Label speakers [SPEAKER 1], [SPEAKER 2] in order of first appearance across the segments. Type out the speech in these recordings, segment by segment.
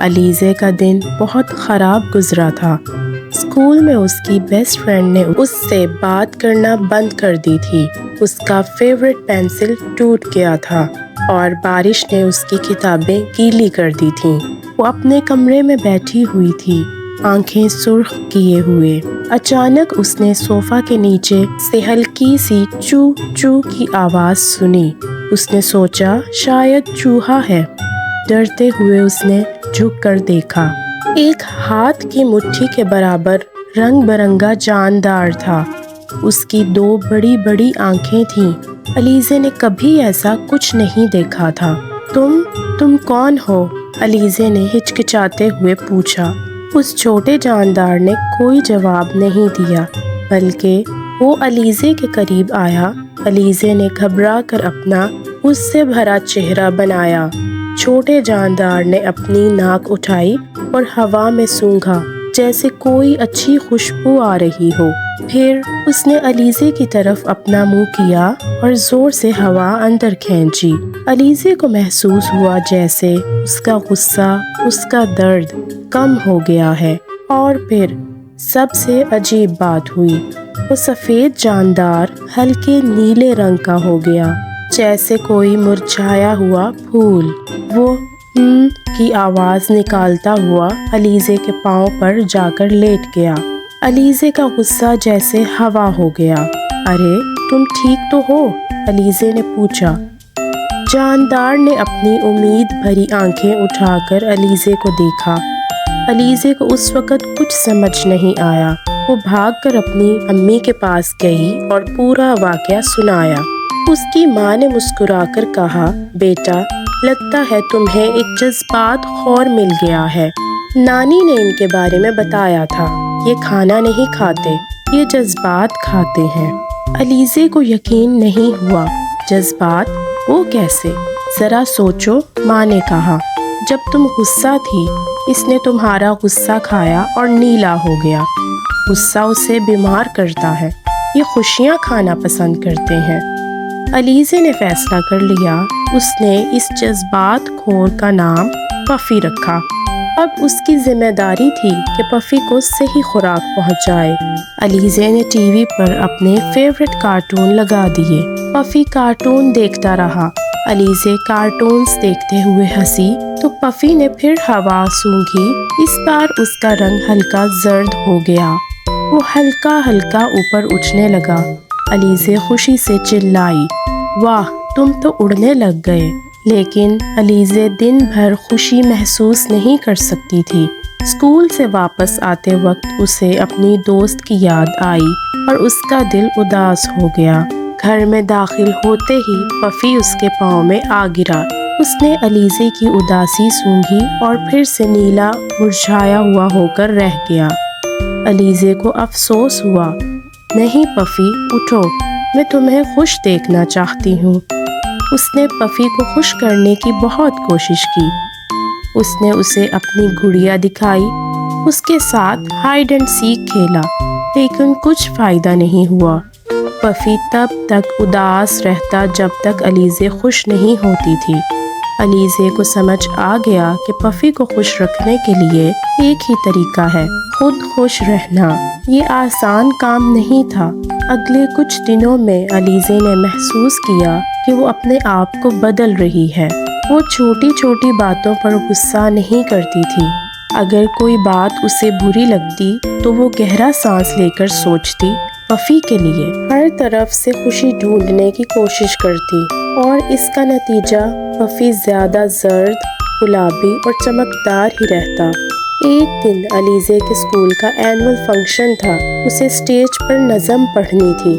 [SPEAKER 1] علیزے کا دن بہت خراب گزرا تھا۔ اسکول میں اس کی بیسٹ فرینڈ نے اس سے بات کرنا بند کر دی تھی۔ اس کا فیورٹ پینسل ٹوٹ گیا تھا اور بارش نے اس کی کتابیں گیلی کر دی تھیں۔ وہ اپنے کمرے میں بیٹھی ہوئی تھی، آنکھیں سرخ کیے ہوئے۔ اچانک اس نے صوفہ کے نیچے سے ہلکی سی چو چو کی آواز سنی۔ اس نے سوچا شاید چوہا ہے۔ ڈرتے ہوئے اس نے جھک کر دیکھا۔ ایک ہاتھ کی مٹھی کے برابر رنگ برنگا جاندار تھا۔ اس کی 2 بڑی بڑی آنکھیں تھیں۔ علیزے نے کبھی ایسا کچھ نہیں دیکھا تھا۔ تم کون ہو؟ علیزے نے ہچکچاتے ہوئے پوچھا۔ اس چھوٹے جاندار نے کوئی جواب نہیں دیا، بلکہ وہ علیزے کے قریب آیا۔ علیزے نے گھبرا کر اپنا غصے بھرا چہرہ بنایا۔ چھوٹے جاندار نے اپنی ناک اٹھائی اور ہوا میں سونگھا جیسے کوئی اچھی خوشبو آ رہی ہو۔ پھر اس نے علیزے کی طرف اپنا منہ کیا اور زور سے ہوا اندر کھینچی۔ علیزے کو محسوس ہوا جیسے اس کا غصہ، اس کا درد کم ہو گیا ہے۔ اور پھر سب سے عجیب بات ہوئی، وہ سفید جاندار ہلکے نیلے رنگ کا ہو گیا، جیسے کوئی مرجھایا ہوا پھول۔ وہ کی آواز نکالتا ہوا علیزے کے پاؤں پر جا کر لیٹ گیا۔ علیزے کا غصہ جیسے ہوا ہو گیا۔ ارے تم ٹھیک تو ہو؟ علیزے نے پوچھا۔ جاندار نے اپنی امید بھری آنکھیں اٹھا کر علیزے کو دیکھا۔ علیزے کو اس وقت کچھ سمجھ نہیں آیا۔ وہ بھاگ کر اپنی امی کے پاس گئی اور پورا واقعہ سنایا۔ اس کی ماں نے مسکرا کر کہا، بیٹا لگتا ہے تمہیں ایک جذبات خور مل گیا ہے۔ نانی نے ان کے بارے میں بتایا تھا، یہ کھانا نہیں کھاتے، یہ جذبات کھاتے ہیں۔ علیزے کو یقین نہیں ہوا۔ جذبات؟ وہ کیسے؟ ذرا سوچو، ماں نے کہا۔ جب تم غصہ تھی، اس نے تمہارا غصہ کھایا اور نیلا ہو گیا۔ غصہ اسے بیمار کرتا ہے، یہ خوشیاں کھانا پسند کرتے ہیں۔ علیزے نے فیصلہ کر لیا۔ اس نے اس جذبات خور کا نام پفی رکھا۔ اب اس کی ذمہ داری تھی کہ پفی کو صحیح خوراک پہنچائے۔ علیزے نے ٹی وی پر اپنے فیورٹ کارٹون لگا دیے۔ پفی کارٹون دیکھتا رہا۔ علیزے کارٹونز دیکھتے ہوئے ہنسی تو پفی نے پھر ہوا سونگھی۔ اس بار اس کا رنگ ہلکا زرد ہو گیا۔ وہ ہلکا ہلکا اوپر اٹھنے لگا۔ علیزے خوشی سے چلائی، واہ تم تو اڑنے لگ گئے۔ لیکن علیزے دن بھر خوشی محسوس نہیں کر سکتی تھی۔ اسکول سے واپس آتے وقت اسے اپنی دوست کی یاد آئی اور اس کا دل اداس ہو گیا۔ گھر میں داخل ہوتے ہی پفی اس کے پاؤں میں آ گرا۔ اس نے علیزے کی اداسی سونگھی اور پھر سے نیلا مرجھایا ہوا ہو کر رہ گیا۔ علیزے کو افسوس ہوا۔ نہیں پفی، اٹھو، میں تمہیں خوش دیکھنا چاہتی ہوں۔ اس نے پفی کو خوش کرنے کی بہت کوشش کی۔ اس نے اسے اپنی گڑیا دکھائی، اس کے ساتھ ہائیڈ اینڈ سیک کھیلا، لیکن کچھ فائدہ نہیں ہوا۔ پفی تب تک اداس رہتا جب تک علیزے خوش نہیں ہوتی تھی۔ علیزے کو سمجھ آ گیا کہ پفی کو خوش رکھنے کے لیے ایک ہی طریقہ ہے، خود خوش رہنا۔ یہ آسان کام نہیں تھا۔ اگلے کچھ دنوں میں علیزے نے محسوس کیا کہ وہ اپنے آپ کو بدل رہی ہے۔ وہ چھوٹی چھوٹی باتوں پر غصہ نہیں کرتی تھی۔ اگر کوئی بات اسے بری لگتی تو وہ گہرا سانس لے کر سوچتی، پفی کے لیے ہر طرف سے خوشی ڈھونڈنے کی کوشش کرتی، اور اس کا نتیجہ پفی زیادہ زرد، گلابی اور چمکدار ہی رہتا۔ ایک دن علیزے کے اسکول کا اینول فنکشن تھا۔ اسے اسٹیج پر نظم پڑھنی تھی۔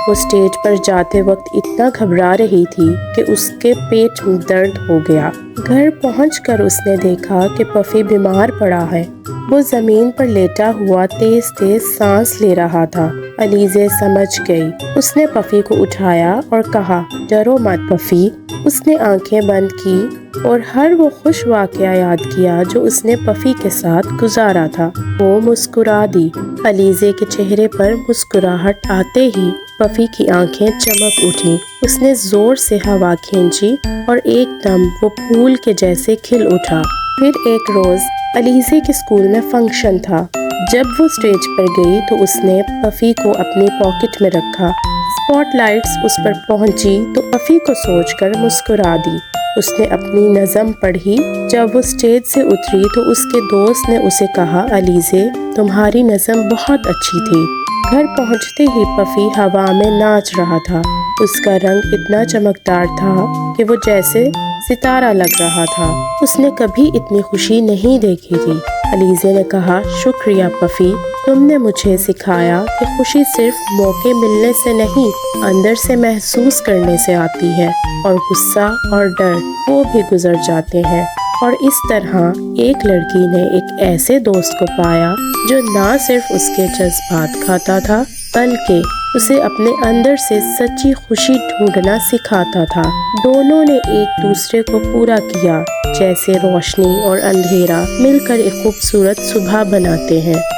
[SPEAKER 1] وہ اسٹیج پر جاتے وقت اتنا گھبرا رہی تھی کہ اس کے پیٹ میں درد ہو گیا۔ گھر پہنچ کر اس نے دیکھا کہ پفی بیمار پڑا ہے۔ وہ زمین پر لیٹا ہوا تیز تیز سانس لے رہا تھا۔ علیزے سمجھ گئی۔ اس نے پفی کو اٹھایا اور کہا، ڈرو مت پفی۔ اس نے آنکھیں بند کی اور ہر وہ خوش واقعہ یاد کیا جو اس نے پفی کے ساتھ گزارا تھا۔ وہ مسکرا دی۔ علیزے کے چہرے پر مسکراہٹ آتے ہی پفی کی آنکھیں چمک اٹھیں۔ اس نے زور سے ہوا کھینچی اور ایک دم وہ پھول کے جیسے کھل اٹھا۔ پھر ایک روز علیزے کے اسکول میں فنکشن تھا۔ جب وہ اسٹیج پر گئی تو اس نے پفی کو اپنی پاکٹ میں رکھا۔ اسپاٹ لائٹس اس پر پہنچی تو پفی کو سوچ کر مسکرا دی۔ اس نے اپنی نظم پڑھی۔ جب وہ اسٹیج سے اتری تو اس کے دوست نے اسے کہا، علیزے تمہاری نظم بہت اچھی تھی۔ گھر پہنچتے ہی پفی ہوا میں ناچ رہا تھا۔ اس کا رنگ اتنا چمکدار تھا کہ وہ جیسے ستارہ لگ رہا تھا۔ اس نے کبھی اتنی خوشی نہیں دیکھی تھی۔ علیزے نے کہا، شکریہ پفی، تم نے مجھے سکھایا کہ خوشی صرف موقع ملنے سے نہیں، اندر سے محسوس کرنے سے آتی ہے، اور غصہ اور ڈر وہ بھی گزر جاتے ہیں۔ اور اس طرح ایک لڑکی نے ایک ایسے دوست کو پایا جو نہ صرف اس کے جذبات کھاتا تھا بلکہ اسے اپنے اندر سے سچی خوشی ڈھونڈنا سکھاتا تھا۔ دونوں نے ایک دوسرے کو پورا کیا، جیسے روشنی اور اندھیرا مل کر ایک خوبصورت صبح بناتے ہیں۔